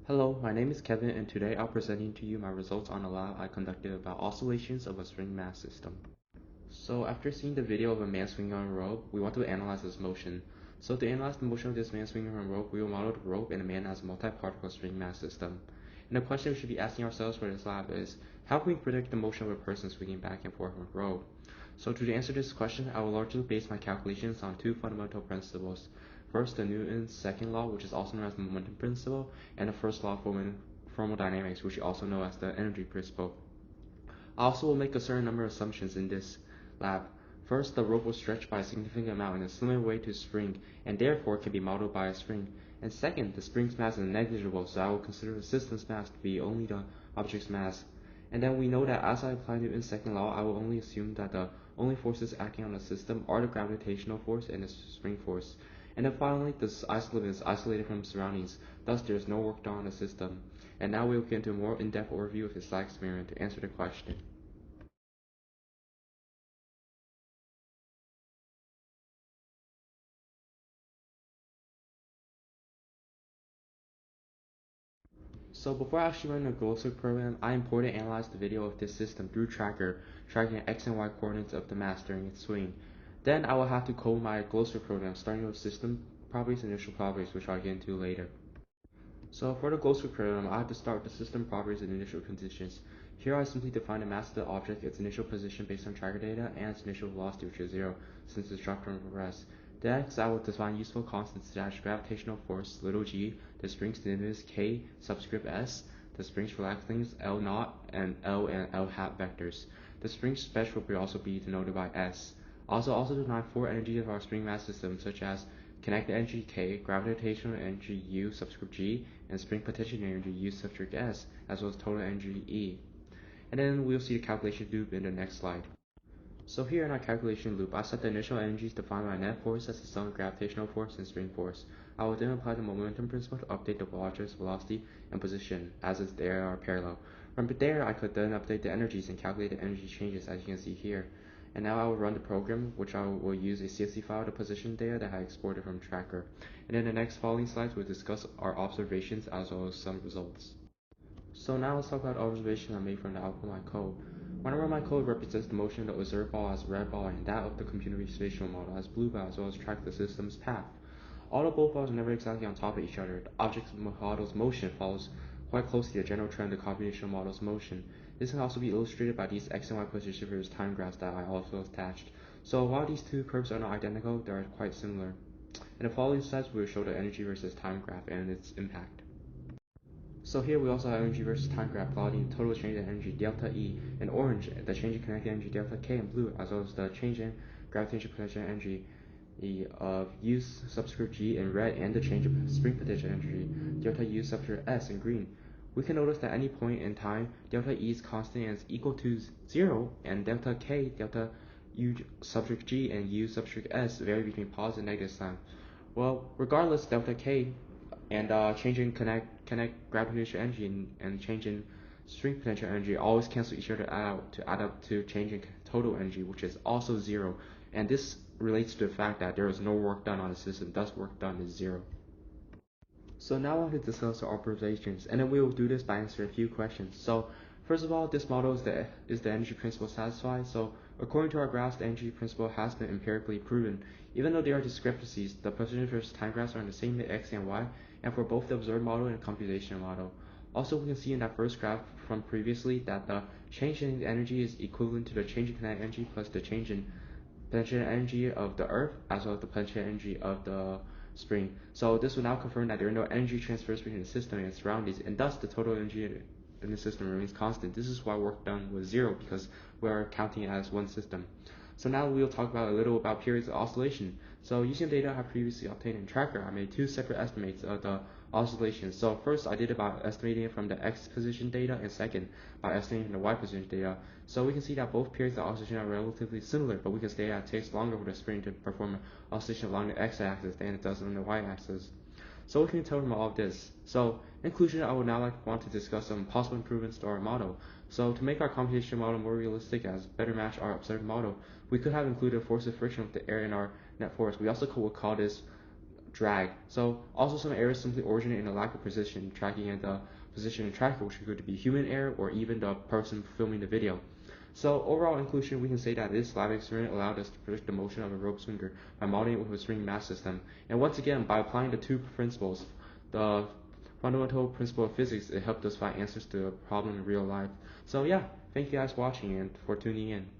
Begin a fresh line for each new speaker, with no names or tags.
Hello, my name is Kevin, and today I'm presenting to you my results on a lab I conducted about oscillations of a string mass system. So after seeing the video of a man swinging on a rope, we want to analyze this motion. So to analyze the motion of this man swinging on a rope, we will model the rope and the man as a multi-particle string mass system. And the question we should be asking ourselves for this lab is, how can we predict the motion of a person swinging back and forth on a rope? So to answer this question, I will largely base my calculations on two fundamental principles. First, the Newton's second law, which is also known as the momentum principle, and the first law of thermodynamics, which is also known as the energy principle. I also will make a certain number of assumptions in this lab. First, the rope will stretch by a significant amount in a similar way to a spring, and therefore can be modeled by a spring. And second, the spring's mass is negligible, so I will consider the system's mass to be only the object's mass. And then we know that as I apply Newton's second law, I will only assume that the only forces acting on the system are the gravitational force and the spring force. And then finally, this isolate is isolated from surroundings, thus there is no work done on the system. And now we will get into a more in-depth overview of this lab experiment to answer the question. So before I actually run the Glossaryc program, I imported and analyzed the video of this system through Tracker, tracking the x and y coordinates of the mass during its swing. Then I will have to code my Glossaryc program, starting with system properties and initial properties, which I'll get into later. So for the Glossaryc program, I have to start with the system properties and initial conditions. Here I simply define the mass of the object, its initial position based on tracker data, and its initial velocity, which is 0, since it's dropped from rest. Next, I will define useful constants such as gravitational force, little g, the spring stiffness, k, subscript s, the spring's relaxings, L naught, and L hat vectors. The spring stretch will also be denoted by s. Also define four energies of our string mass system, such as kinetic energy k, gravitational energy u subscript g, and spring potential energy u subscript s, as well as total energy e. And then we'll see the calculation loop in the next slide. So here in our calculation loop, I set the initial energies defined by net force as the sum of gravitational force and spring force. I will then apply the momentum principle to update the object's velocity and position, as if they are parallel. From there, I could then update the energies and calculate the energy changes, as you can see here. And now I will run the program, which I will use a CSV file to position data that I exported from Tracker. And in the next following slides, we'll discuss our observations as well as some results. So now let's talk about observations I made from the output of my code. Whenever my code represents the motion of the observed ball as red ball and that of the computer spatial model as blue ball, as well as track the system's path. Although both balls are never exactly on top of each other, the object model's motion follows quite closely the general trend of the computational model's motion. This can also be illustrated by these x and y position versus time graphs that I also attached. So while these two curves are not identical, they are quite similar. In the following slides, we will show the energy versus time graph and its impact. So here we also have energy versus time graph plotting total change in energy delta E in orange, the change in kinetic energy delta K in blue, as well as the change in gravitational potential energy of U subscript G in red, and the change of spring potential energy delta U subscript S in green. We can notice that at any point in time, delta E is constant and is equal to 0, and delta K, delta U subscript G, and U subscript S vary between positive and negative sign. Well, regardless, delta K and change in kinetic gravitational energy and change in string potential energy always cancel each other out to add up to change in total energy, which is also 0. And this relates to the fact that there is no work done on the system, thus work done is 0. So now I want to discuss the observations, and then we will do this by answering a few questions. So first of all, this model is the energy principle satisfied? So according to our graphs, the energy principle has been empirically proven. Even though there are discrepancies, the position versus time graphs are in the same x and y, and for both the observed model and the computational model. Also, we can see in that first graph from previously that the change in energy is equivalent to the change in kinetic energy plus the change in potential energy of the Earth, as well as the potential energy of the spring. So this will now confirm that there are no energy transfers between the system and its surroundings, and thus the total energy in the system remains constant. This is why work done was 0, because we are counting it as one system. So now we'll talk about a little about periods of oscillation. So using data I have previously obtained in Tracker, I made two separate estimates of the oscillations. So first I did it by estimating it from the x position data, and second by estimating the y position data. So we can see that both periods of oscillation are relatively similar, but we can say that it takes longer for the spring to perform an oscillation along the x-axis than it does on the y-axis. So what can we tell from all of this? So in conclusion, I would now want to discuss some possible improvements to our model. So to make our computational model more realistic as better match our observed model, we could have included force of friction with the air in our net force. We also would call this drag. So also some errors simply originate in a lack of precision tracking and the position and tracker, which could be human error or even the person filming the video. So overall in conclusion, we can say that this lab experiment allowed us to predict the motion of a rope swinger by modeling it with a swinging mass system. And once again, by applying the two principles, the fundamental principle of physics, it helped us find answers to a problem in real life. So yeah, thank you guys for watching and for tuning in.